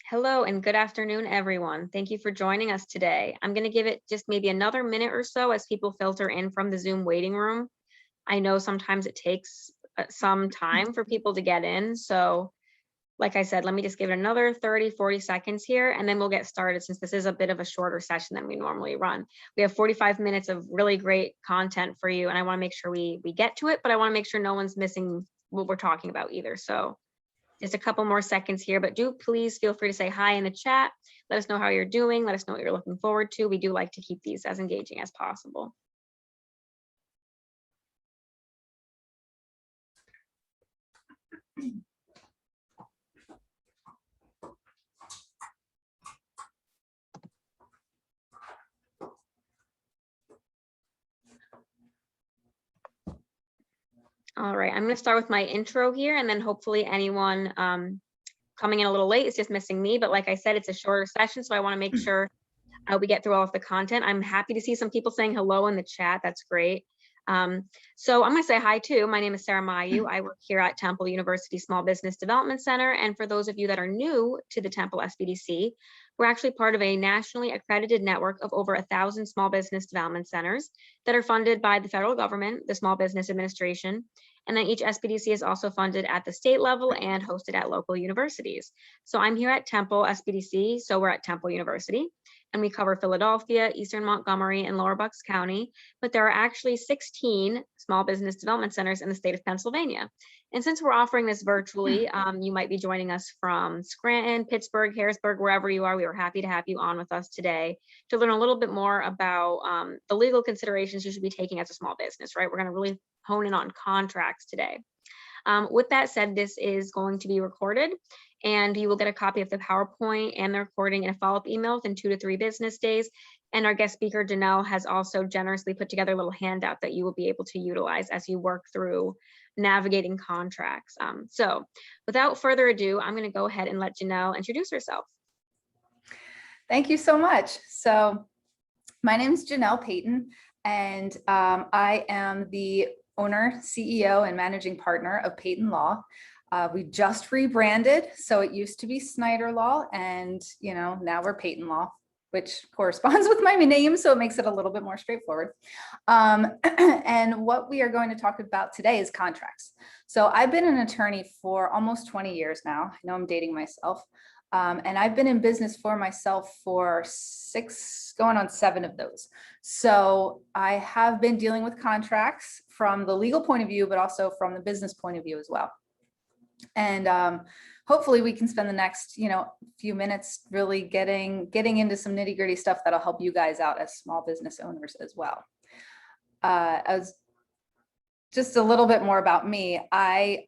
Hello and good afternoon, everyone. Thank you for joining us today. I'm going to give it just maybe another minute or so as people filter in from the Zoom waiting room. I know sometimes it takes some time for people to get in. So like I said, let me just give it another 30, 40 seconds here, and then we'll get started since this is a bit of a shorter session than we normally run. We have 45 minutes of really great content for you, and I want to make sure we get to it, but I want to make sure no one's missing what we're talking about either. So just a couple more seconds here, but do please feel free to say hi in the chat. Let us know how you're doing. Let us know what you're looking forward to. We do like to keep these as engaging as possible. All right, I'm going to start with my intro here, and then hopefully anyone coming in a little late is just missing me. But like I said, it's a shorter session, so I want to make sure we get through all of the content. I'm happy to see some people saying hello in the chat. That's great. So I'm going to say hi too. My name is Sarah Mayu. I work here at Temple University Small Business Development Center. And for those of you that are new to the Temple SBDC, we're actually part of a nationally accredited network of over 1,000 small business development centers that are funded by the federal government, the Small Business Administration, and then each SBDC is also funded at the state level and hosted at local universities. So I'm here at Temple SBDC, so we're at Temple University, and we cover Philadelphia, Eastern Montgomery, and Lower Bucks County, but there are actually 16 small business development centers in the state of Pennsylvania. And since we're offering this virtually, you might be joining us from Scranton, Pittsburgh, Harrisburg, wherever you are. We are happy to have you on with us today to learn a little bit more about the legal considerations you should be taking as a small business, right? We're going to really hone in on contracts today. With that said, this is going to be recorded, and you will get a copy of the PowerPoint and the recording in a follow-up email within 2 to 3 business days. And our guest speaker, Janelle, has also generously put together a little handout that you will be able to utilize as you work through navigating contracts. So without further ado, I'm going to go ahead and let Janelle introduce herself. Thank you so much. So my name is Janelle Payton, and I am the owner, CEO, and managing partner of Payton Law. We just rebranded, so it used to be Snyder Law, and now we're Payton Law, which corresponds with my name, so it makes it a little bit more straightforward. And what we are going to talk about today is contracts. So I've been an attorney for almost 20 years now. I know I'm dating myself. And I've been in business for myself for 6, going on 7 of those. So I have been dealing with contracts from the legal point of view, but also from the business point of view as well. And hopefully we can spend the next, few minutes really getting into some nitty-gritty stuff that'll help you guys out as small business owners as well. As just a little bit more about me, I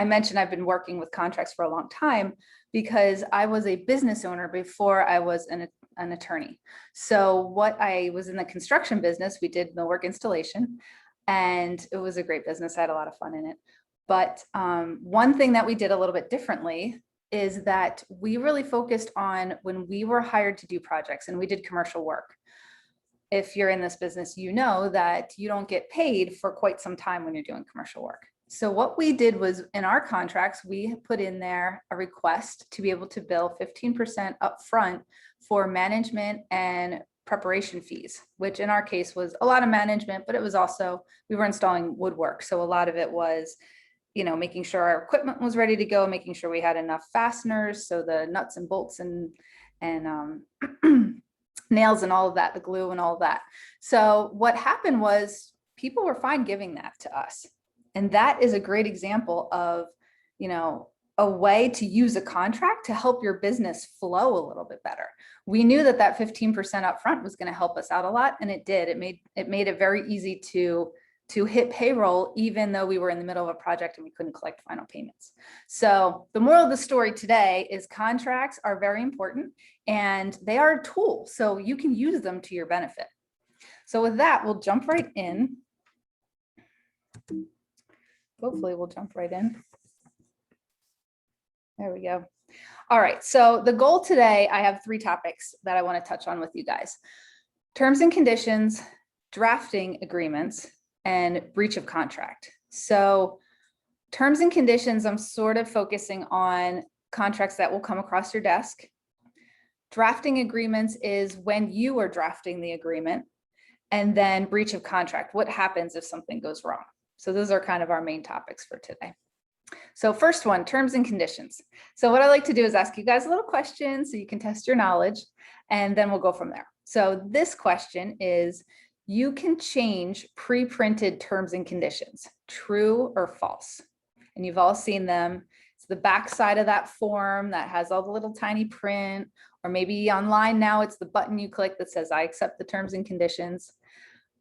mentioned I've been working with contracts for a long time because I was a business owner before I was an attorney. So what I was in the construction business, we did millwork installation, and it was a great business. I had a lot of fun in it. But one thing that we did a little bit differently is that we really focused on when we were hired to do projects, and we did commercial work. If you're in this business, you know that you don't get paid for quite some time when you're doing commercial work. So what we did was in our contracts, we put in there a request to be able to bill 15% upfront for management and preparation fees, which in our case was a lot of management, but it was also, we were installing woodwork. So a lot of it was, making sure our equipment was ready to go, making sure we had enough fasteners. So the nuts and bolts and nails and all of that, the glue and all of that. So what happened was people were fine giving that to us. And that is a great example of, a way to use a contract to help your business flow a little bit better. We knew that 15% upfront was going to help us out a lot, and it did. It made it very easy to hit payroll, even though we were in the middle of a project and we couldn't collect final payments. So the moral of the story today is contracts are very important, and they are a tool, so you can use them to your benefit. So with that, we'll jump right in. Hopefully we'll jump right in. There we go. All right, so the goal today, I have 3 topics that I want to touch on with you guys. Terms and conditions, drafting agreements, and breach of contract. So terms and conditions, I'm sort of focusing on contracts that will come across your desk. Drafting agreements is when you are drafting the agreement. And then breach of contract. What happens if something goes wrong? So those are kind of our main topics for today. So first one, terms and conditions. So what I like to do is ask you guys a little question so you can test your knowledge, and then we'll go from there. So this question is, you can change pre-printed terms and conditions, true or false? And you've all seen them. It's the back side of that form that has all the little tiny print, or maybe online now it's the button you click that says, I accept the terms and conditions.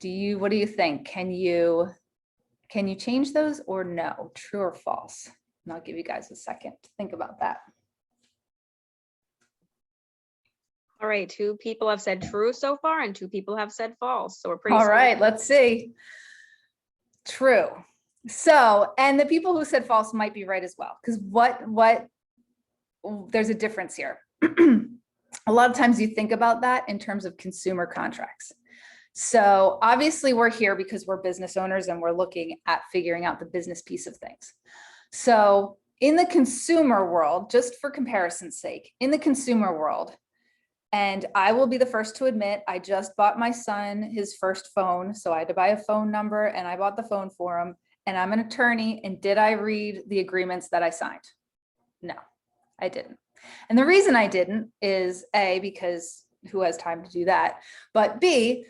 What do you think? Can you change those or no? True or false? And I'll give you guys a second to think about that. All right, 2 people have said true so far and 2 people have said false. So we're pretty. All right, let's see. True. So, and the people who said false might be right as well, because there's a difference here. A lot of times you think about that in terms of consumer contracts. So obviously we're here because we're business owners and we're looking at figuring out the business piece of things. So in the consumer world, just for comparison's sake, in the consumer world, and I will be the first to admit, I just bought my son his first phone. So I had to buy a phone number and I bought the phone for him, and I'm an attorney. And did I read the agreements that I signed? No, I didn't. And the reason I didn't is A, because who has time to do that? But B,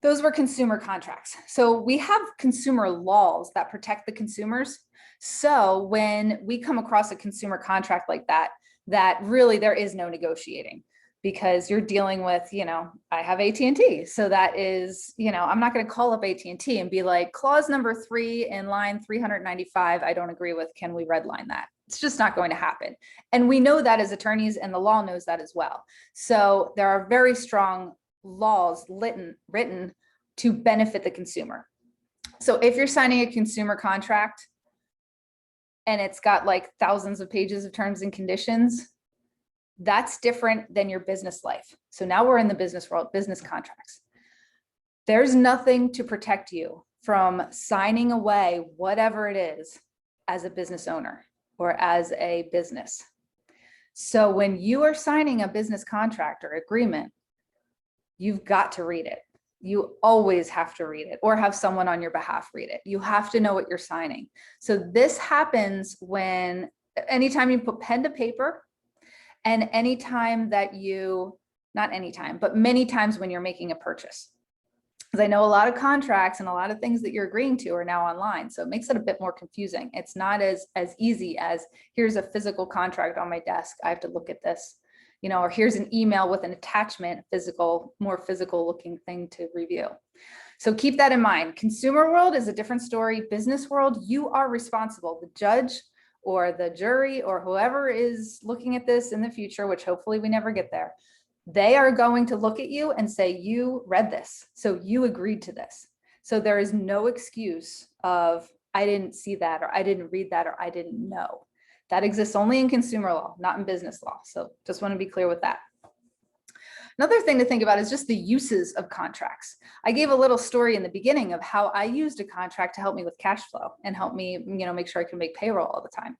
those were consumer contracts. So we have consumer laws that protect the consumers. So when we come across a consumer contract like that, that really there is no negotiating, because you're dealing with, I have AT&T. So that is, I'm not going to call up AT&T and be like, clause number 3 in line 395, I don't agree with, can we redline that? It's just not going to happen. And we know that as attorneys, and the law knows that as well. So there are very strong laws written to benefit the consumer. So if you're signing a consumer contract and it's got like thousands of pages of terms and conditions, that's different than your business life. So now we're in the business world, business contracts. There's nothing to protect you from signing away whatever it is as a business owner or as a business. So when you are signing a business contract or agreement, you've got to read it. You always have to read it, or have someone on your behalf read it. You have to know what you're signing. So this happens anytime you put pen to paper, and anytime that not anytime, but many times when you're making a purchase. Because I know a lot of contracts and a lot of things that you're agreeing to are now online. So it makes it a bit more confusing. It's not as easy as, here's a physical contract on my desk, I have to look at this, or here's an email with an attachment, more physical looking thing to review. So keep that in mind. Consumer world is a different story. Business world, you are responsible. The judge or the jury or whoever is looking at this in the future, which hopefully we never get there, they are going to look at you and say, you read this, so you agreed to this. So there is no excuse of, I didn't see that, or I didn't read that, or I didn't know. That exists only in consumer law, not in business law. So just want to be clear with that. Another thing to think about is just the uses of contracts. I gave a little story in the beginning of how I used a contract to help me with cash flow and help me, make sure I can make payroll all the time.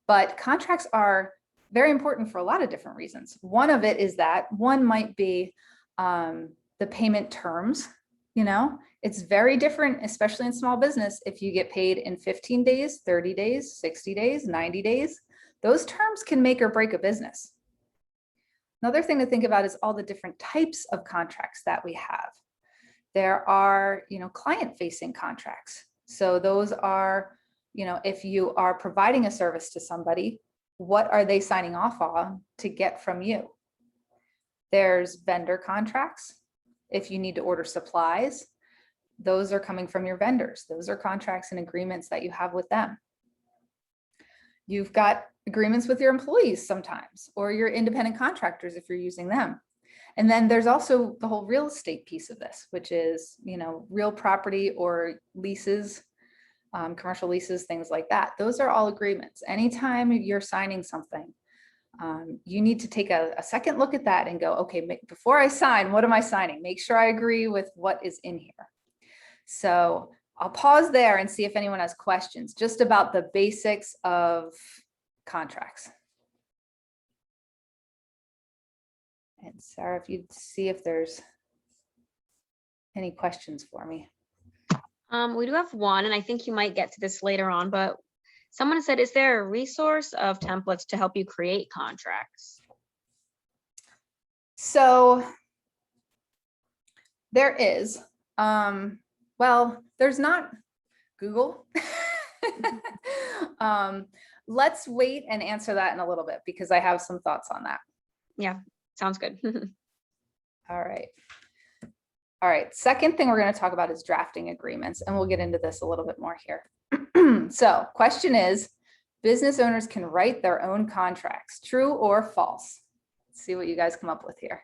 But contracts are very important for a lot of different reasons. One of it is that one might be the payment terms. It's very different, especially in small business, if you get paid in 15 days, 30 days, 60 days, 90 days. Those terms can make or break a business. Another thing to think about is all the different types of contracts that we have. There are, client-facing contracts. So those are, if you are providing a service to somebody, what are they signing off on to get from you? There's vendor contracts. If you need to order supplies, those are coming from your vendors. Those are contracts and agreements that you have with them. You've got agreements with your employees sometimes, or your independent contractors if you're using them. And then there's also the whole real estate piece of this, which is, real property or leases, commercial leases, things like that. Those are all agreements. Anytime you're signing something, you need to take a second look at that and go, okay, before I sign, what am I signing? Make sure I agree with what is in here. So I'll pause there and see if anyone has questions just about the basics of contracts. And Sarah, if you'd see if there's any questions for me. We do have one, and I think you might get to this later on, but someone said, is there a resource of templates to help you create contracts? So there is, well, there's not Google. Let's wait and answer that in a little bit because I have some thoughts on that. Yeah, sounds good. All right. All right. Second thing we're going to talk about is drafting agreements, and we'll get into this a little bit more here. So question is, business owners can write their own contracts, true or false? Let's see what you guys come up with here.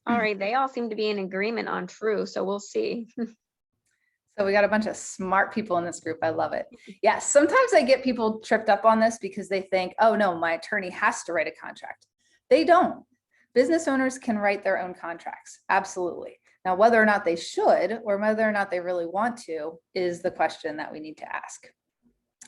All right, they all seem to be in agreement on true, so we'll see. So we got a bunch of smart people in this group. I love it. Yes, sometimes I get people tripped up on this because they think, oh no, my attorney has to write a contract. They don't. Business owners can write their own contracts. Absolutely. Now, whether or not they should or whether or not they really want to is the question that we need to ask.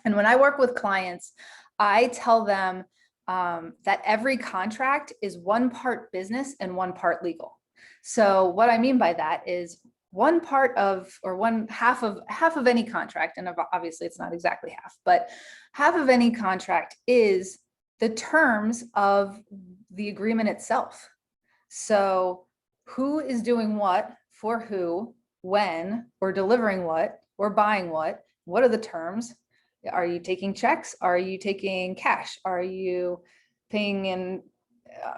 And when I work with clients, I tell them that every contract is one part business and one part legal. So what I mean by that is one part of, or one half of any contract, and obviously it's not exactly half, but half of any contract is the terms of the agreement itself. So who is doing what for who, when, or delivering what, or buying what are the terms? Are you taking checks? Are you taking cash? Are you paying in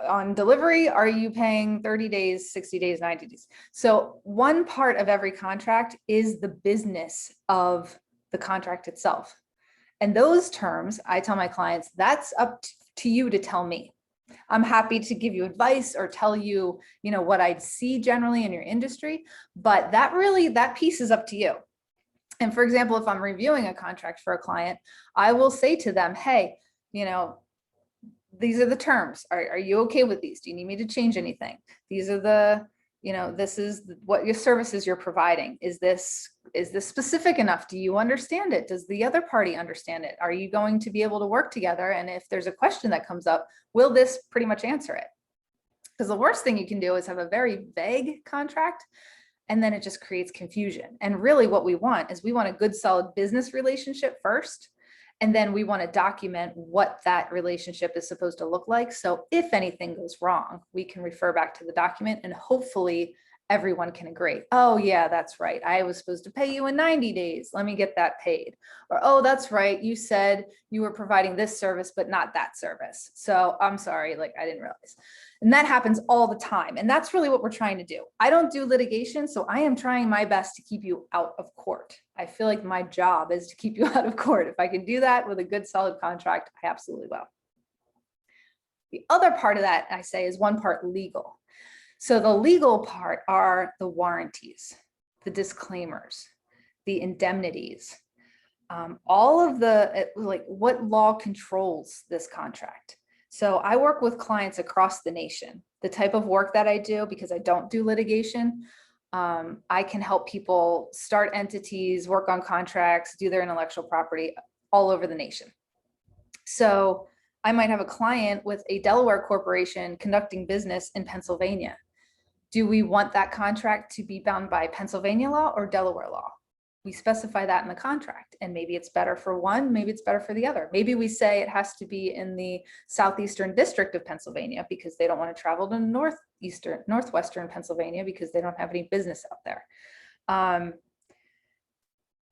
on delivery? Are you paying 30 days, 60 days, 90 days? So one part of every contract is the business of the contract itself. And those terms, I tell my clients, that's up to you to tell me. I'm happy to give you advice or tell you, what I'd see generally in your industry, but that piece is up to you. And for example, if I'm reviewing a contract for a client, I will say to them, hey, these are the terms. Are you okay with these? Do you need me to change anything? These are the, this is what your services you're providing. Is this specific enough? Do you understand it? Does the other party understand it? Are you going to be able to work together? And if there's a question that comes up, will this pretty much answer it? Because the worst thing you can do is have a very vague contract, and then it just creates confusion. And really what we want is we want a good, solid business relationship first. And then we want to document what that relationship is supposed to look like. So if anything goes wrong, we can refer back to the document and hopefully everyone can agree. Oh yeah, that's right. I was supposed to pay you in 90 days. Let me get that paid. Or, oh, that's right. You said you were providing this service, but not that service. So I'm sorry, I didn't realize. And that happens all the time. And that's really what we're trying to do. I don't do litigation, so I am trying my best to keep you out of court. I feel like my job is to keep you out of court. If I can do that with a good, solid contract, I absolutely will. The other part of that, I say, is one part legal. So the legal part are the warranties, the disclaimers, the indemnities, all of the, what law controls this contract. So I work with clients across the nation. The type of work that I do, because I don't do litigation, I can help people start entities, work on contracts, do their intellectual property all over the nation. So I might have a client with a Delaware corporation conducting business in Pennsylvania. Do we want that contract to be bound by Pennsylvania law or Delaware law? We specify that in the contract, and maybe it's better for one, maybe it's better for the other. Maybe we say it has to be in the southeastern district of Pennsylvania because they don't want to travel to northwestern Pennsylvania because they don't have any business out there.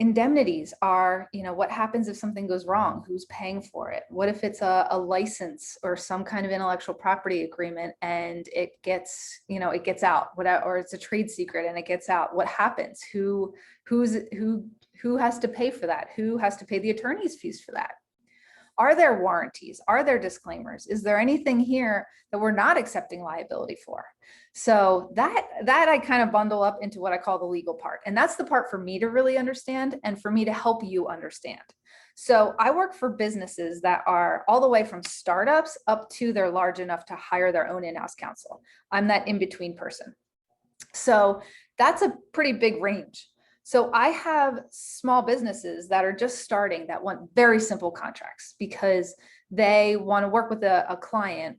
Indemnities are, what happens if something goes wrong? Who's paying for it? What if it's a license or some kind of intellectual property agreement and it gets, it gets out, or it's a trade secret and it gets out? What happens? Who has to pay for that? Who has to pay the attorney's fees for that? Are there warranties? Are there disclaimers? Is there anything here that we're not accepting liability for? So that I kind of bundle up into what I call the legal part. And that's the part for me to really understand and for me to help you understand. So I work for businesses that are all the way from startups up to they're large enough to hire their own in-house counsel. I'm that in-between person. So that's a pretty big range. So I have small businesses that are just starting that want very simple contracts because they want to work with a client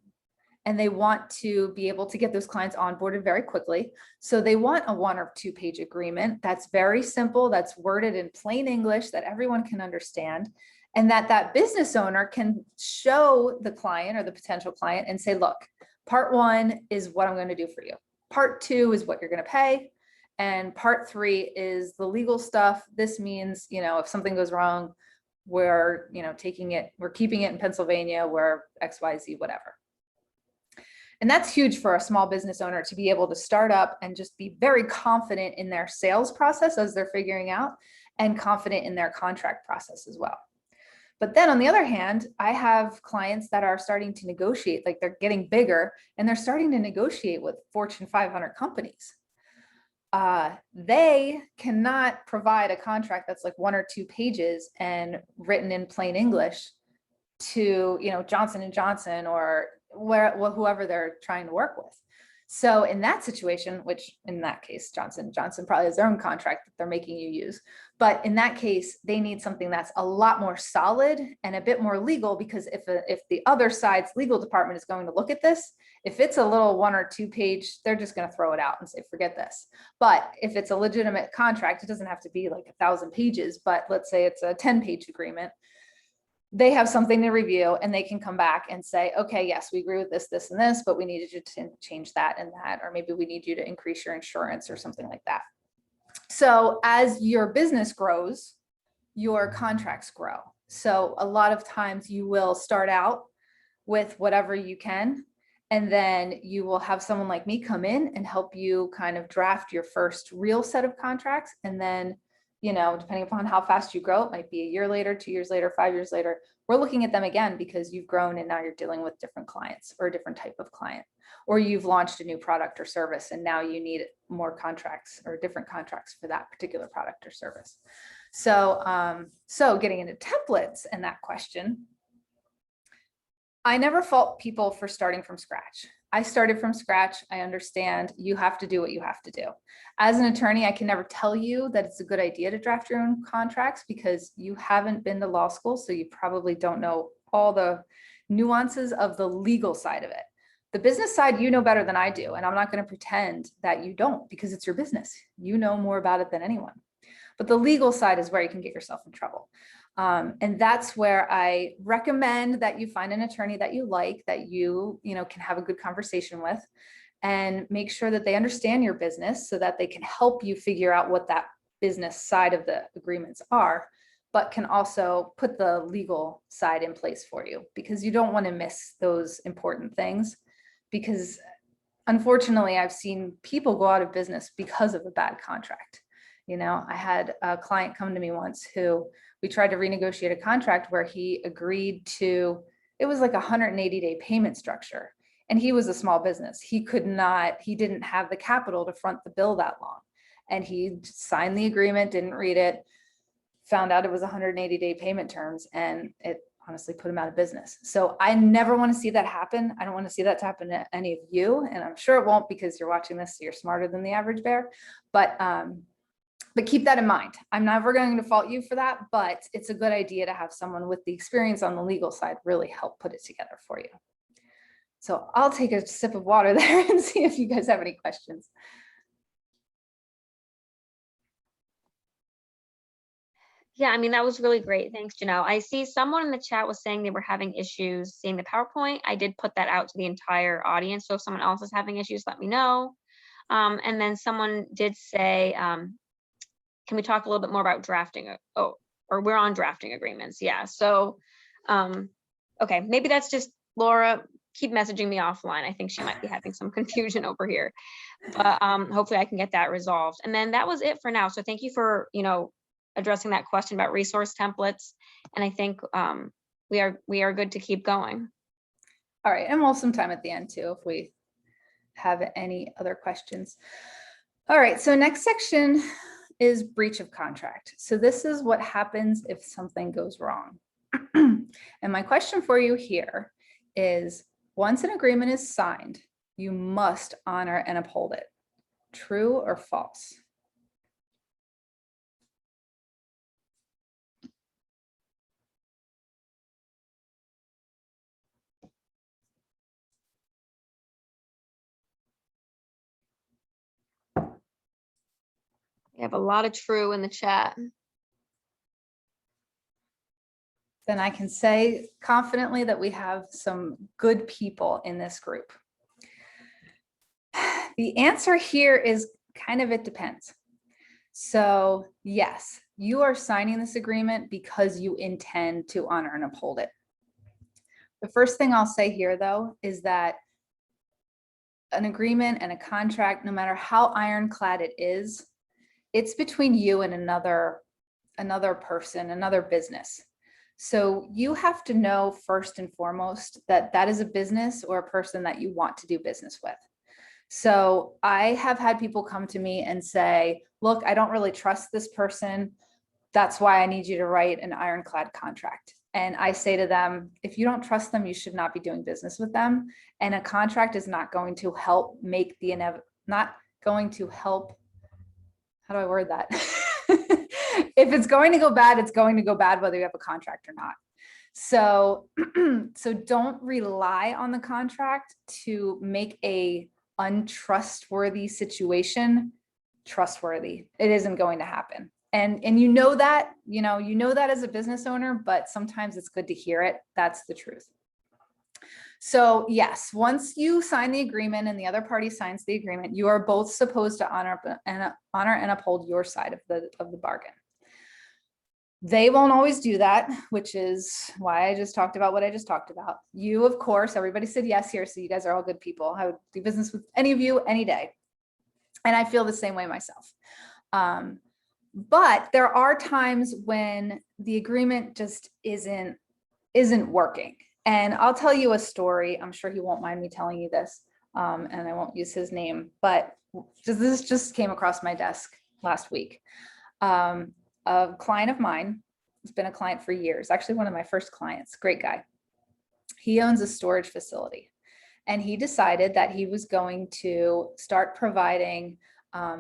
and they want to be able to get those clients onboarded very quickly. So they want a 1 or 2 page agreement that's very simple, that's worded in plain English that everyone can understand, and that business owner can show the client or the potential client and say, look, part 1 is what I'm going to do for you. Part 2 is what you're going to pay. And part 3 is the legal stuff. This means, if something goes wrong, we're, we're keeping it in Pennsylvania, where XYZ, whatever. And that's huge for a small business owner to be able to start up and just be very confident in their sales process as they're figuring out, and confident in their contract process as well. But then on the other hand, I have clients that are starting to negotiate, like they're getting bigger and they're starting to negotiate with Fortune 500 companies. They cannot provide a contract that's like 1 or 2 pages and written in plain English to, Johnson & Johnson or whoever they're trying to work with. So in that situation, which in that case, Johnson & Johnson probably has their own contract that they're making you use. But in that case, they need something that's a lot more solid and a bit more legal, because if the other side's legal department is going to look at this, if it's a little 1 or 2 page, they're just going to throw it out and say, forget this. But if it's a legitimate contract, it doesn't have to be like 1,000 pages, but let's say it's a 10-page agreement. They have something to review and they can come back and say, okay, yes, we agree with this, this, and this, but we needed you to change that and that, or maybe we need you to increase your insurance or something like that. So as your business grows, your contracts grow. So a lot of times you will start out with whatever you can, and then you will have someone like me come in and help you kind of draft your first real set of contracts. And then, depending upon how fast you grow, it might be a year later, 2 years later, 5 years later, we're looking at them again because you've grown and now you're dealing with different clients or a different type of client, or you've launched a new product or service and now you need more contracts or different contracts for that particular product or service. So, so getting into templates and that question, I never fault people for starting from scratch. I started from scratch. I understand you have to do what you have to do. As an attorney, I can never tell you that it's a good idea to draft your own contracts because you haven't been to law school, so you probably don't know all the nuances of the legal side of it. The business side, you know better than I do, and I'm not going to pretend that you don't because it's your business. You know more about it than anyone. But the legal side is where you can get yourself in trouble. And that's where I recommend that you find an attorney that you like, that you can have a good conversation with, and make sure that they understand your business so that they can help you figure out what that business side of the agreements are, but can also put the legal side in place for you, because you don't want to miss those important things. Because unfortunately, I've seen people go out of business because of a bad contract. I had a client come to me once who we tried to renegotiate a contract where he agreed to, it was like a 180-day payment structure. And he was a small business. He didn't have the capital to front the bill that long. And he signed the agreement, didn't read it, found out it was 180-day payment terms, and it honestly put him out of business. So I never want to see that happen. I don't want to see that to happen to any of you. And I'm sure it won't, because you're watching this, so you're smarter than the average bear. But keep that in mind. I'm never going to fault you for that, but it's a good idea to have someone with the experience on the legal side really help put it together for you. So I'll take a sip of water there and see if you guys have any questions. Yeah, I mean, that was really great. Thanks, Janelle. I see someone in the chat was saying they were having issues seeing the PowerPoint. I did put that out to the entire audience. So if someone else is having issues, let me know. And then someone did say, can we talk a little bit more about drafting? Or we're on drafting agreements. Yeah. So, okay, maybe that's just Laura. Keep messaging me offline. I think she might be having some confusion over here, but hopefully I can get that resolved. And then that was it for now. So thank you for, addressing that question about resource templates. And I think we are good to keep going. All right, and we'll have some time at the end too if we have any other questions. All right, so next section is breach of contract. So this is what happens if something goes wrong. And my question for you here is, once an agreement is signed, you must honor and uphold it. True or false? We have a lot of true in the chat. Then I can say confidently that we have some good people in this group. The answer here is kind of, it depends. So yes, you are signing this agreement because you intend to honor and uphold it. The first thing I'll say here, though, is that an agreement and a contract, no matter how ironclad it is, it's between you and another person, another business. So you have to know first and foremost that that is a business or a person that you want to do business with. So I have had people come to me and say, look, I don't really trust this person. That's why I need you to write an ironclad contract. And I say to them, if you don't trust them, you should not be doing business with them. And a contract is not going to help make the not going to help. How do I word that? If it's going to go bad, it's going to go bad, whether you have a contract or not. So, so don't rely on the contract to make a untrustworthy situation trustworthy. It isn't going to happen. And you know that as a business owner, but sometimes it's good to hear it. That's the truth. So yes, once you sign the agreement and the other party signs the agreement, you are both supposed to honor and uphold your side of the bargain. They won't always do that, which is why I just talked about what I just talked about. You, of course, everybody said yes here, so you guys are all good people. I would do business with any of you any day. And I feel the same way myself. But there are times when the agreement just isn't working. And I'll tell you a story. I'm sure he won't mind me telling you this, and I won't use his name, but this just came across my desk last week. A client of mine has been a client for years, actually one of my first clients, great guy. He owns a storage facility, and he decided that he was going to start providing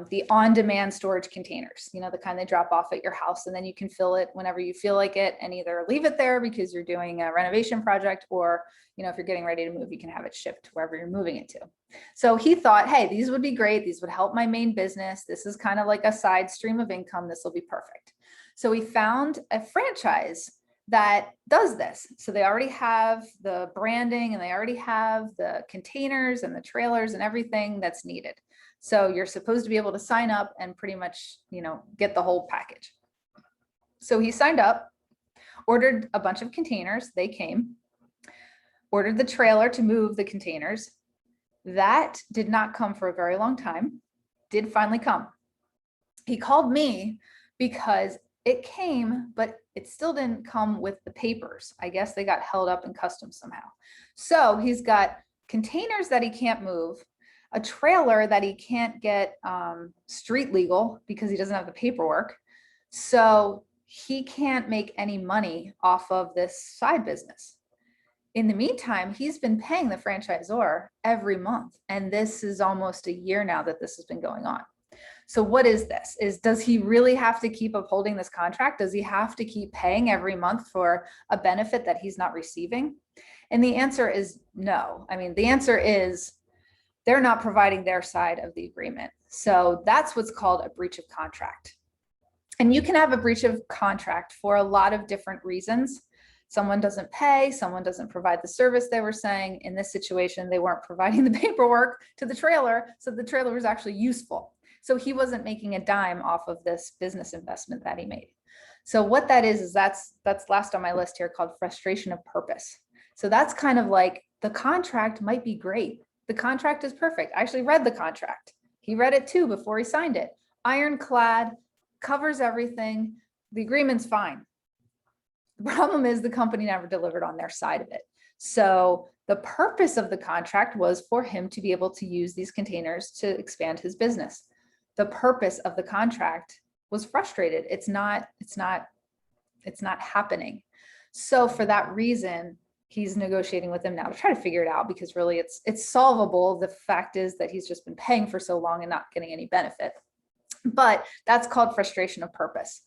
the on-demand storage containers, the kind they drop off at your house, and then you can fill it whenever you feel like it and either leave it there because you're doing a renovation project, or if you're getting ready to move, you can have it shipped wherever you're moving it to. So he thought, hey, these would be great. These would help my main business. This is kind of like a side stream of income. This will be perfect. So he found a franchise that does this. So they already have the branding and they already have the containers and the trailers and everything that's needed. So you're supposed to be able to sign up and pretty much, get the whole package. So he signed up, ordered a bunch of containers. They came, ordered the trailer to move the containers. That did not come for a very long time, did finally come. He called me because it came, but it still didn't come with the papers. I guess they got held up in customs somehow. So he's got containers that he can't move, a trailer that he can't get street legal because he doesn't have the paperwork. So he can't make any money off of this side business. In the meantime, he's been paying the franchisor every month. And this is almost a year now that this has been going on. So what is this? Does he really have to keep upholding this contract? Does he have to keep paying every month for a benefit that he's not receiving? And the answer is no. I mean, the answer is they're not providing their side of the agreement. So that's what's called a breach of contract. And you can have a breach of contract for a lot of different reasons. Someone doesn't pay, someone doesn't provide the service they were saying. In this situation, they weren't providing the paperwork to the trailer, so the trailer was actually useful. So he wasn't making a dime off of this business investment that he made. So what that is that's last on my list here, called frustration of purpose. So that's kind of like, the contract might be great. The contract is perfect. I actually read the contract. He read it too before he signed it. Ironclad, covers everything. The agreement's fine. The problem is the company never delivered on their side of it. So the purpose of the contract was for him to be able to use these containers to expand his business. The purpose of the contract was frustrated. It's not happening. So for that reason, he's negotiating with them now to try to figure it out, because really it's solvable. The fact is that he's just been paying for so long and not getting any benefit. But that's called frustration of purpose.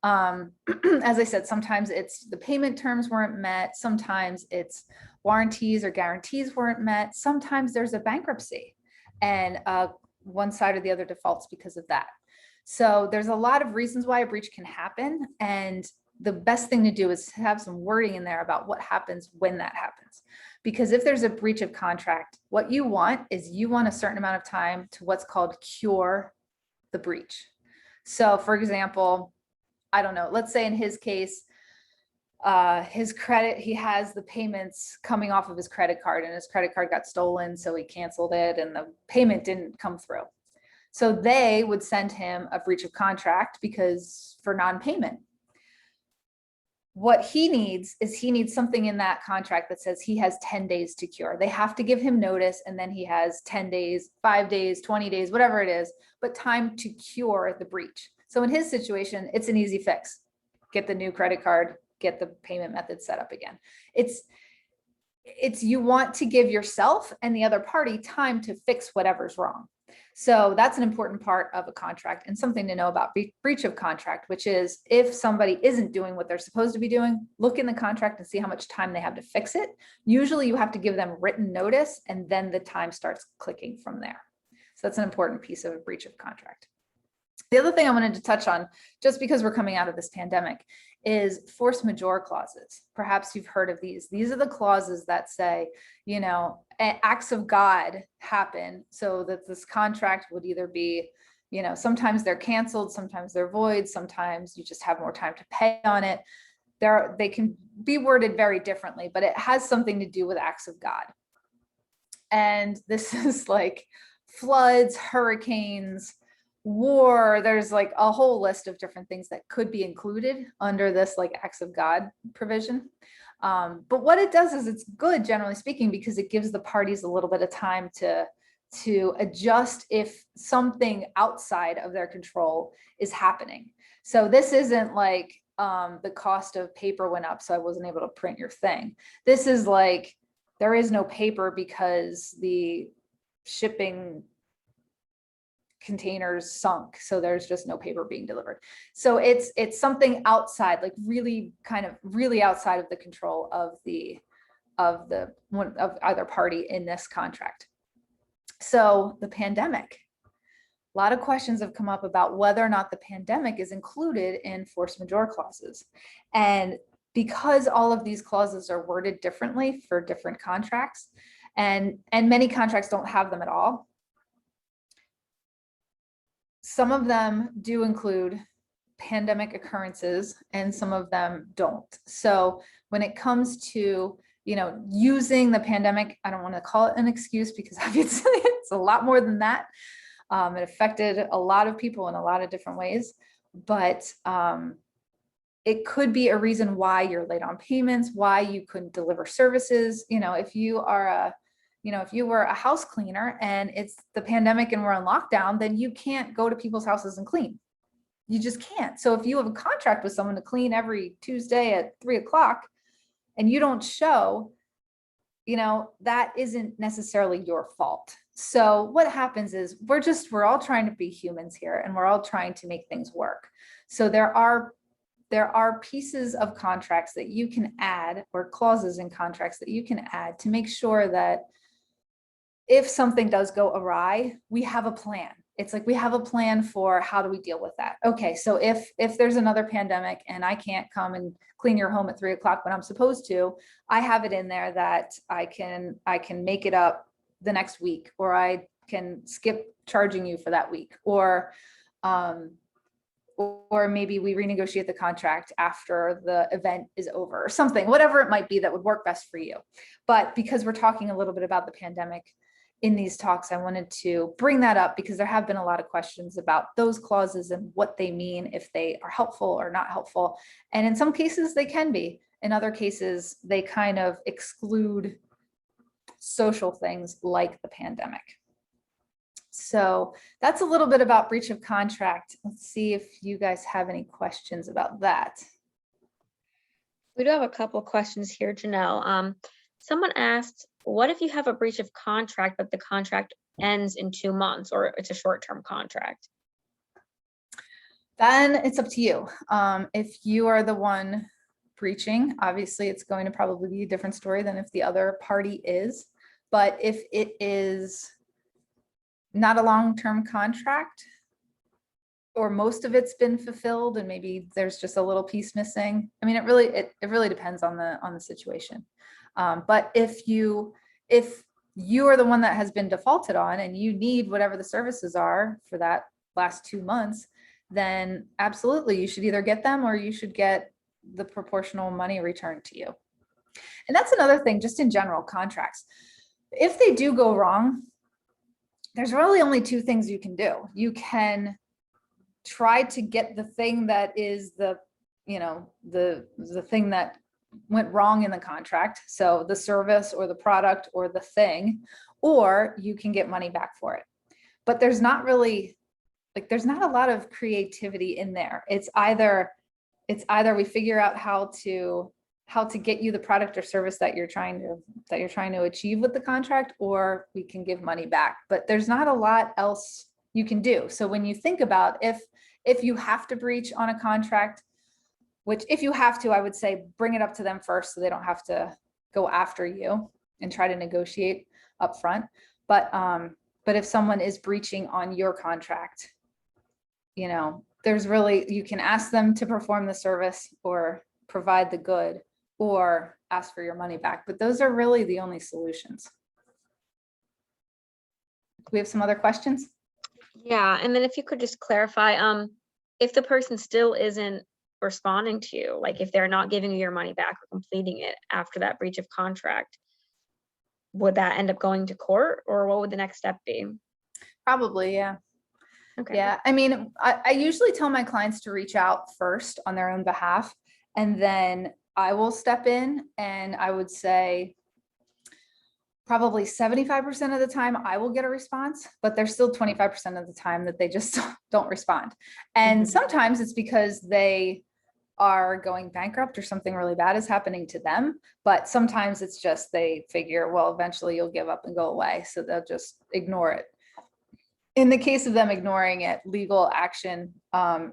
As I said, sometimes it's the payment terms weren't met. Sometimes it's warranties or guarantees weren't met. Sometimes there's a bankruptcy and one side or the other defaults because of that. So there's a lot of reasons why a breach can happen. And the best thing to do is have some wording in there about what happens when that happens. Because if there's a breach of contract, what you want is you want a certain amount of time to what's called cure the breach. So for example, I don't know, let's say in his case, his credit, he has the payments coming off of his credit card and his credit card got stolen. So he canceled it and the payment didn't come through. So they would send him a breach of contract because for non-payment. What he needs is he needs something in that contract that says he has 10 days to cure. They have to give him notice and then he has 10 days, 5 days, 20 days, whatever it is, but time to cure the breach. So in his situation, it's an easy fix. Get the new credit card, get the payment method set up again. It's you want to give yourself and the other party time to fix whatever's wrong. So that's an important part of a contract and something to know about breach of contract, which is if somebody isn't doing what they're supposed to be doing, look in the contract and see how much time they have to fix it. Usually you have to give them written notice and then the time starts clicking from there. So that's an important piece of a breach of contract. The other thing I wanted to touch on, just because we're coming out of this pandemic, is force majeure clauses. Perhaps you've heard of these. These are the clauses that say, you know, acts of God happen so that this contract would either be, you know, sometimes they're canceled, sometimes they're void, sometimes you just have more time to pay on it. They can be worded very differently, but it has something to do with acts of God. And this is like floods, hurricanes, war. There's like a whole list of different things that could be included under this like acts of God provision. But what it does is it's good, generally speaking, because it gives the parties a little bit of time to adjust if something outside of their control is happening. So this isn't like the cost of paper went up, so I wasn't able to print your thing. This is like there is no paper because the shipping containers sunk, so there's just no paper being delivered. So it's something outside, like really outside of the control of either party in this contract. So the pandemic, a lot of questions have come up about whether or not the pandemic is included in force majeure clauses. And because all of these clauses are worded differently for different contracts, and many contracts don't have them at all, some of them do include pandemic occurrences and some of them don't. So when it comes to, you know, using the pandemic, I don't want to call it an excuse because obviously it's a lot more than that. It affected a lot of people in a lot of different ways, but it could be a reason why you're late on payments, why you couldn't deliver services. You know, if you are if you were a house cleaner and it's the pandemic and we're on lockdown, then you can't go to people's houses and clean. You just can't. So if you have a contract with someone to clean every Tuesday at 3 o'clock and you don't show, you know, that isn't necessarily your fault. So what happens is we're all trying to be humans here and we're all trying to make things work. So there are pieces of contracts that you can add, or clauses in contracts that you can add to make sure that if something does go awry, we have a plan. It's like we have a plan for how do we deal with that. Okay, so if there's another pandemic and I can't come and clean your home at 3 o'clock when I'm supposed to, I have it in there that I can make it up the next week, or I can skip charging you for that week, or maybe we renegotiate the contract after the event is over, or something, whatever it might be that would work best for you. But because we're talking a little bit about the pandemic in these talks, I wanted to bring that up because there have been a lot of questions about those clauses and what they mean, if they are helpful or not helpful. And in some cases they can be, in other cases they kind of exclude social things like the pandemic. So that's a little bit about breach of contract. Let's see if you guys have any questions about that. We do have a couple of questions here, Janelle. Someone asked, what if you have a breach of contract, but the contract ends in 2 months, or it's a short-term contract? Then it's up to you. If you are the one breaching, obviously it's going to probably be a different story than if the other party is. But if it is not a long-term contract, or most of it's been fulfilled and maybe there's just a little piece missing. I mean, it really depends on the situation. But if you are the one that has been defaulted on and you need whatever the services are for that last 2 months, then absolutely you should either get them or you should get the proportional money returned to you. And that's another thing, just in general, contracts. If they do go wrong, there's really only 2 things you can do. You can try to get the thing that is the thing that went wrong in the contract. So the service or the product or the thing, or you can get money back for it. But there's not really, there's not a lot of creativity in there. It's either we figure out how to get you the product or service that you're trying to achieve with the contract, or we can give money back. But there's not a lot else you can do. So when you think about if you have to breach on a contract, which if you have to, I would say bring it up to them first so they don't have to go after you and try to negotiate up front. But if someone is breaching on your contract, you can ask them to perform the service or provide the good or ask for your money back. But those are really the only solutions. Do we have some other questions? Yeah, and then if you could just clarify, if the person still isn't responding to you, like if they're not giving you your money back or completing it after that breach of contract, would that end up going to court, or what would the next step be? Probably, yeah. Okay. Yeah, I mean, I usually tell my clients to reach out first on their own behalf, and then I will step in, and I would say probably 75% of the time I will get a response, but there's still 25% of the time that they just don't respond. And sometimes it's because they are going bankrupt or something really bad is happening to them. But sometimes it's just they figure, well, eventually you'll give up and go away. So they'll just ignore it. In the case of them ignoring it, legal action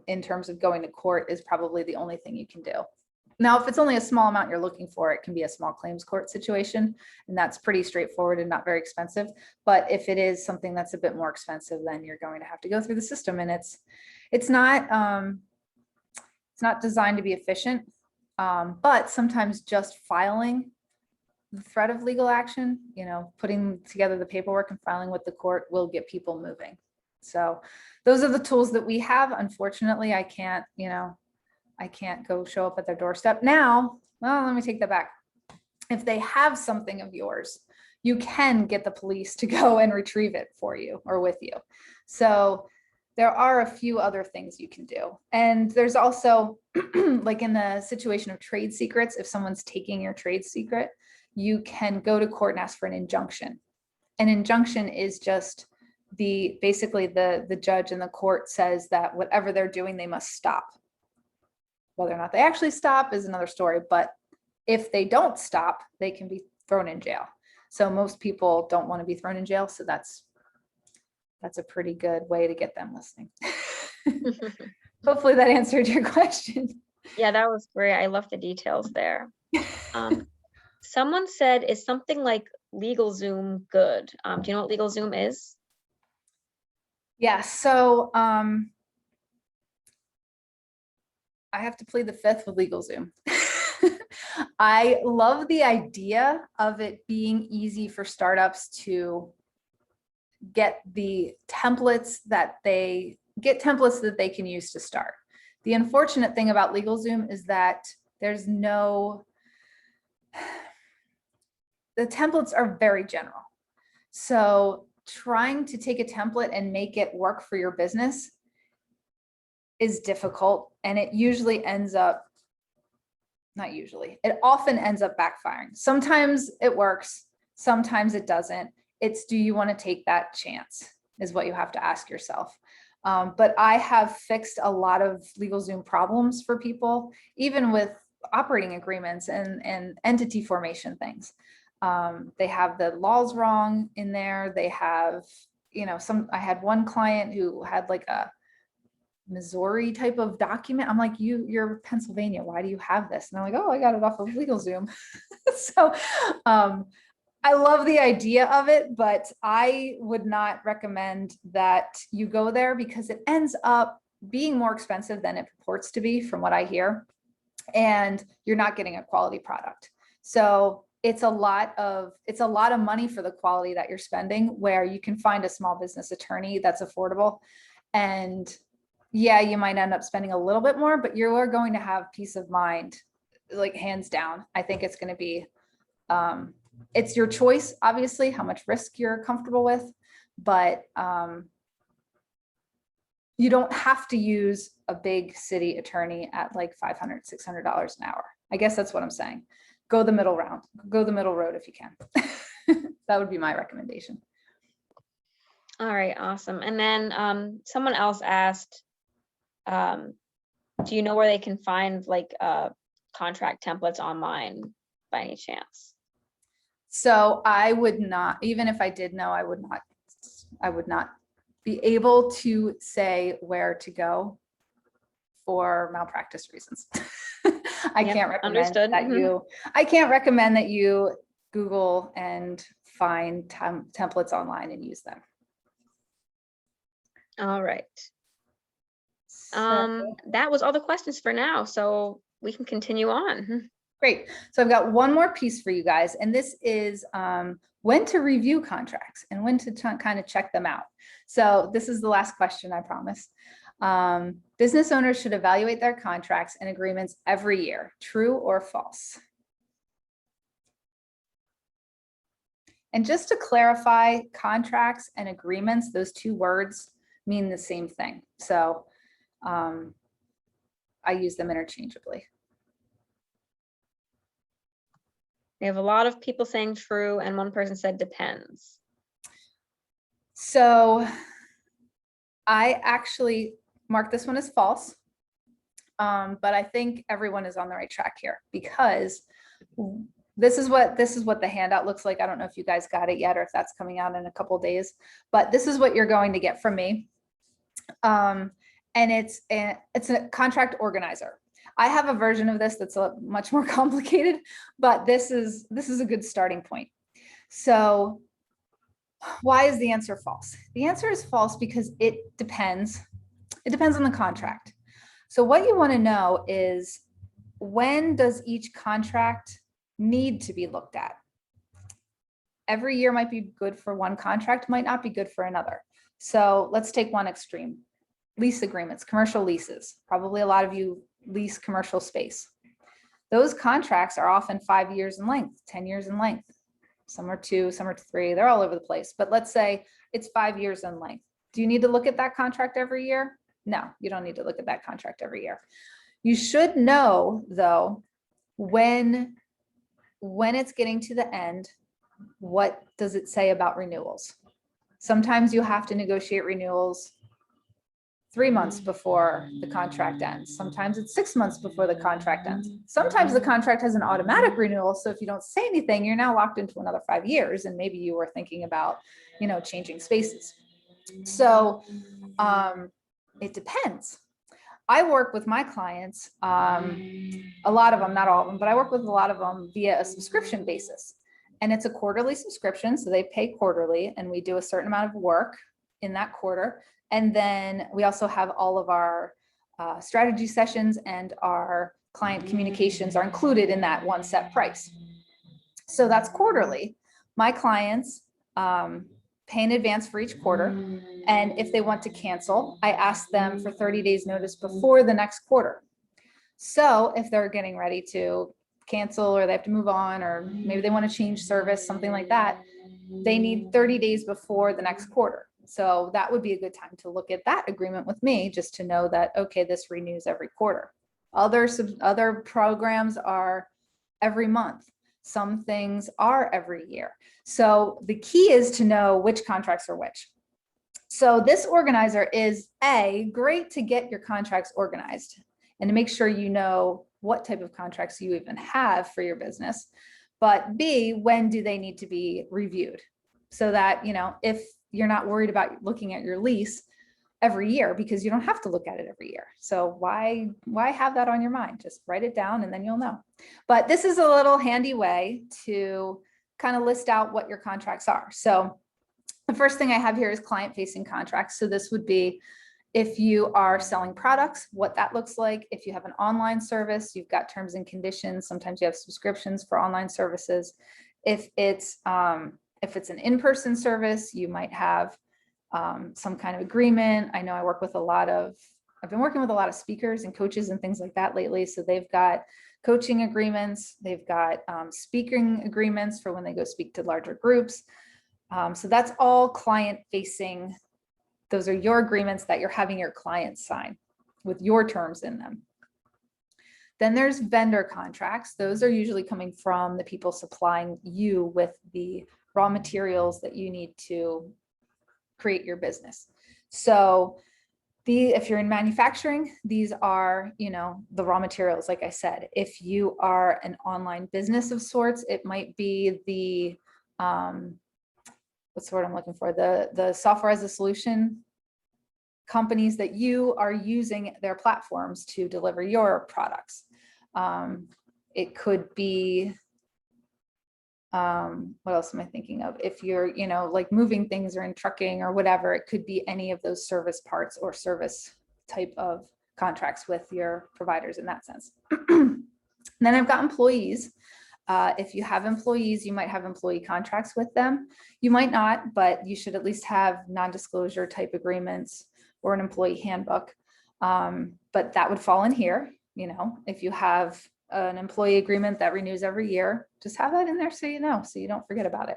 in terms of going to court is probably the only thing you can do. Now, if it's only a small amount you're looking for, it can be a small claims court situation, and that's pretty straightforward and not very expensive. But if it is something that's a bit more expensive, then you're going to have to go through the system, and it's not designed to be efficient. But sometimes just filing the threat of legal action, putting together the paperwork and filing with the court will get people moving. So those are the tools that we have. Unfortunately, I can't go show up at their doorstep. Now, well, let me take that back. If they have something of yours, you can get the police to go and retrieve it for you or with you. So there are a few other things you can do. And there's also, like in the situation of trade secrets, if someone's taking your trade secret, you can go to court and ask for an injunction. An injunction is just basically the judge in the court says that whatever they're doing, they must stop. Whether or not they actually stop is another story, but if they don't stop, they can be thrown in jail. So most people don't want to be thrown in jail. So that's a pretty good way to get them listening. Hopefully that answered your question. Yeah, that was great. I love the details there. Someone said, is something like LegalZoom good? Do you know what LegalZoom is? Yeah, so I have to plead the fifth with LegalZoom. I love the idea of it being easy for startups to get the templates that they can use to start. The unfortunate thing about LegalZoom is that the templates are very general. So trying to take a template and make it work for your business is difficult, and it often ends up backfiring. Sometimes it works, sometimes it doesn't. It's, do you want to take that chance is what you have to ask yourself. But I have fixed a lot of LegalZoom problems for people, even with operating agreements and entity formation things. They have the laws wrong in there. They have, I had one client who had like a Missouri type of document. I'm like, you're Pennsylvania. Why do you have this? And they're like, oh, I got it off of LegalZoom. So I love the idea of it, but I would not recommend that you go there because it ends up being more expensive than it purports to be from what I hear, and you're not getting a quality product. So it's a lot of money for the quality that you're spending, where you can find a small business attorney that's affordable. And yeah, you might end up spending a little bit more, but you are going to have peace of mind, like hands down. I think it's going to be, it's your choice, obviously, how much risk you're comfortable with, but you don't have to use a big city attorney at like $500, $600 an hour. I guess that's what I'm saying. Go the middle road if you can. That would be my recommendation. All right, awesome. And then someone else asked, do you know where they can find like contract templates online by any chance? So I would not, even if I did know, I would not be able to say where to go for malpractice reasons. I can't recommend that you Google and find templates online and use them. All right. That was all the questions for now, so we can continue on. Great. So I've got one more piece for you guys, and this is when to review contracts and when to kind of check them out. So this is the last question, I promise. Business owners should evaluate their contracts and agreements every year. True or false? And just to clarify, contracts and agreements, those two words mean the same thing. So I use them interchangeably. We have a lot of people saying true, and one person said depends. So I actually marked this one as false, but I think everyone is on the right track here, because this is what the handout looks like. I don't know if you guys got it yet or if that's coming out in a couple of days, but this is what you're going to get from me. And it's a contract organizer. I have a version of this that's much more complicated, but this is a good starting point. So why is the answer false? The answer is false because it depends. It depends on the contract. So what you want to know is, when does each contract need to be looked at? Every year might be good for one contract, might not be good for another. So let's take one extreme. Lease agreements, commercial leases. Probably a lot of you lease commercial space. Those contracts are often 5 years in length, 10 years in length. Some are 2, some are 3, they're all over the place. But let's say it's 5 years in length. Do you need to look at that contract every year? No, you don't need to look at that contract every year. You should know, though, when it's getting to the end, what does it say about renewals? Sometimes you have to negotiate renewals 3 months before the contract ends. Sometimes it's 6 months before the contract ends. Sometimes the contract has an automatic renewal. So if you don't say anything, you're now locked into another 5 years. And maybe you were thinking about, changing spaces. So it depends. I work with my clients, a lot of them, not all of them, but I work with a lot of them via a subscription basis. And it's a quarterly subscription. So they pay quarterly, and we do a certain amount of work in that quarter. And then we also have all of our strategy sessions and our client communications are included in that one set price. So that's quarterly. My clients pay in advance for each quarter. And if they want to cancel, I ask them for 30 days notice before the next quarter. So if they're getting ready to cancel, or they have to move on, or maybe they want to change service, something like that, they need 30 days before the next quarter. So that would be a good time to look at that agreement with me, just to know that, okay, this renews every quarter. Other programs are every month. Some things are every year. So the key is to know which contracts are which. So this organizer is great to get your contracts organized and to make sure you know what type of contracts you even have for your business. But B, when do they need to be reviewed? So that, if you're not worried about looking at your lease every year, because you don't have to look at it every year. So why have that on your mind? Just write it down and then you'll know. But this is a little handy way to kind of list out what your contracts are. So the first thing I have here is client-facing contracts. So this would be If you are selling products, what that looks like. If you have an online service, you've got terms and conditions. Sometimes you have subscriptions for online services. If it's an in-person service, you might have some kind of agreement. I know I've been working with a lot of speakers and coaches and things like that lately. So they've got coaching agreements, they've got speaking agreements for when they go speak to larger groups. So that's all client facing. Those are your agreements that you're having your clients sign with your terms in them. Then there's vendor contracts. Those are usually coming from the people supplying you with the raw materials that you need to create your business. So if you're in manufacturing, these are, the raw materials, like I said. If you are an online business of sorts, it might be the, what's the word I'm looking for? The software as a solution companies that you are using their platforms to deliver your products. It could be, what else am I thinking of? If you're, like moving things or in trucking or whatever, it could be any of those service parts or service type of contracts with your providers in that sense. Then I've got employees. If you have employees, you might have employee contracts with them. You might not, but you should at least have non-disclosure type agreements or an employee handbook. But that would fall in here. If you have an employee agreement that renews every year, just have that in there so so you don't forget about it.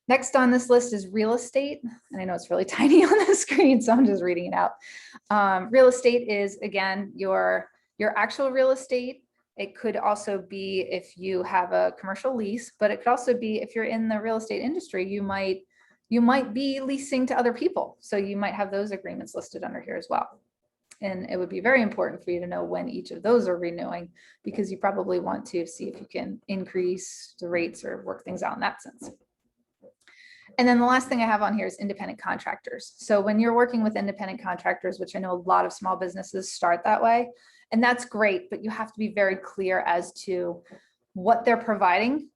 Next on this list is real estate. And I know it's really tiny on the screen, so I'm just reading it out. Real estate is, again, your actual real estate. It could also be if you have a commercial lease, but it could also be if you're in the real estate industry, you might be leasing to other people. So you might have those agreements listed under here as well. And it would be very important for you to know when each of those are renewing, because you probably want to see if you can increase the rates or work things out in that sense. And then the last thing I have on here is independent contractors. So when you're working with independent contractors, which I know a lot of small businesses start that way, and that's great, but you have to be very clear as to what they're providing,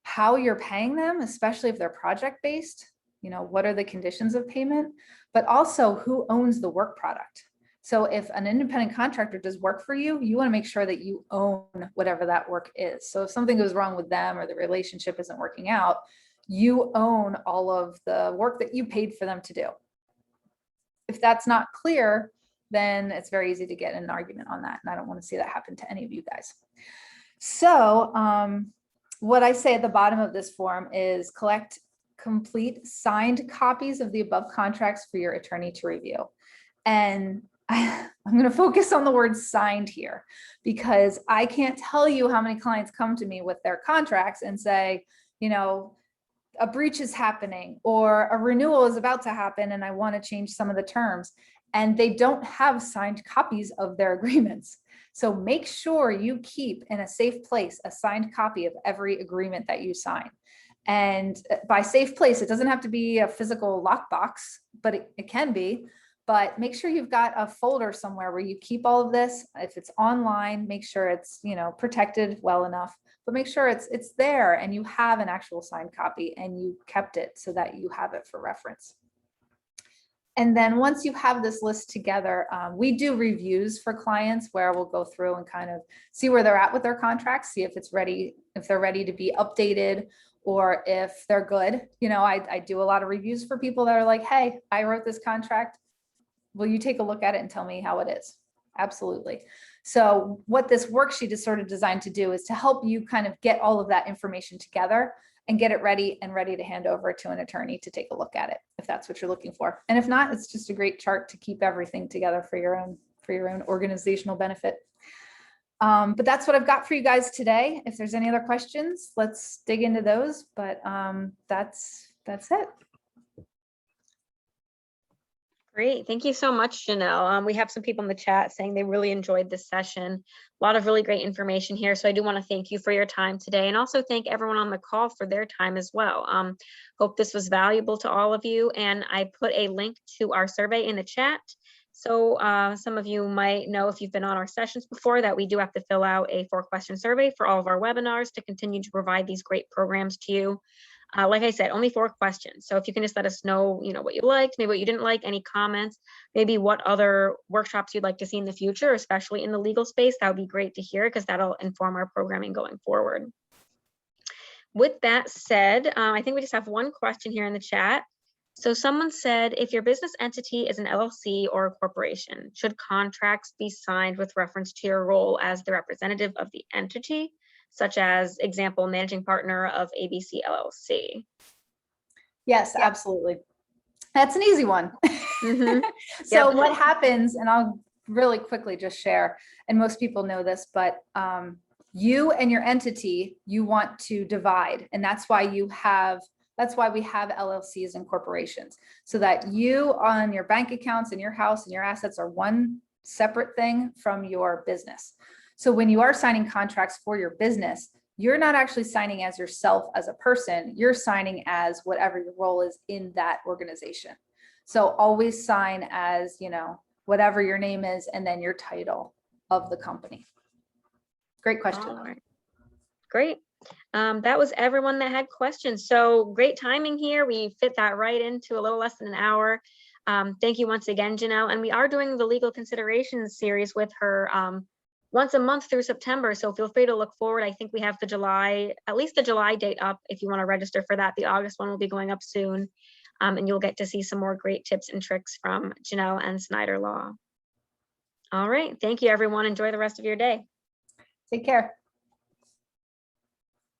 how you're paying them, especially if they're project-based, what are the conditions of payment, but also who owns the work product. So if an independent contractor does work for you, you want to make sure that you own whatever that work is. So if something goes wrong with them or the relationship isn't working out, you own all of the work that you paid for them to do. If that's not clear, then it's very easy to get in an argument on that. And I don't want to see that happen to any of you guys. So what I say at the bottom of this form is collect complete signed copies of the above contracts for your attorney to review. And I'm going to focus on the word signed here, because I can't tell you how many clients come to me with their contracts and say, a breach is happening or a renewal is about to happen and I want to change some of the terms, and they don't have signed copies of their agreements. So make sure you keep in a safe place a signed copy of every agreement that you sign. And by safe place, it doesn't have to be a physical lockbox, but it can be. But make sure you've got a folder somewhere where you keep all of this. If it's online, make sure it's protected well enough, but make sure it's there and you have an actual signed copy and you kept it so that you have it for reference. And then once you have this list together, we do reviews for clients where we'll go through and kind of see where they're at with their contracts, see if they're ready to be updated or if they're good. I do a lot of reviews for people that are like, hey, I wrote this contract. Will you take a look at it and tell me how it is? Absolutely. So what this worksheet is sort of designed to do is to help you kind of get all of that information together and get it ready to hand over to an attorney to take a look at it, if that's what you're looking for. And if not, it's just a great chart to keep everything together for your own organizational benefit. But that's what I've got for you guys today. If there's any other questions, let's dig into those. But that's it. Great. Thank you so much, Janelle. We have some people in the chat saying they really enjoyed this session. A lot of really great information here. So I do want to thank you for your time today, and also thank everyone on the call for their time as well. Hope this was valuable to all of you. And I put a link to our survey in the chat. So some of you might know, if you've been on our sessions before, that we do have to fill out a 4-question survey for all of our webinars to continue to provide these great programs to you. Like I said, only 4 questions. So if you can just let us know, what you liked, maybe what you didn't like, any comments, maybe what other workshops you'd like to see in the future, especially in the legal space, that would be great to hear because that'll inform our programming going forward. With that said, I think we just have one question here in the chat. So someone said, if your business entity is an LLC or a corporation, should contracts be signed with reference to your role as the representative of the entity, such as example, managing partner of ABC LLC? Yes, absolutely. That's an easy one. Mhm. So Yep. what happens, and I'll really quickly just share, and most people know this, but you and your entity, you want to divide. And that's why we have LLCs and corporations, so that you on your bank accounts and your house and your assets are one separate thing from your business. So when you are signing contracts for your business, you're not actually signing as yourself as a person, you're signing as whatever your role is in that organization. So always sign as, whatever your name is, and then your title of the company. Great question. All right. Great. That was everyone that had questions. So great timing here. We fit that right into a little less than an hour. Thank you once again, Janelle. And we are doing the legal considerations series with her once a month through September. So feel free to look forward. I think we have at least the July date up if you want to register for that. The August one will be going up soon. And you'll get to see some more great tips and tricks from Janelle and Snyder Law. All right. Thank you, everyone. Enjoy the rest of your day. Take care.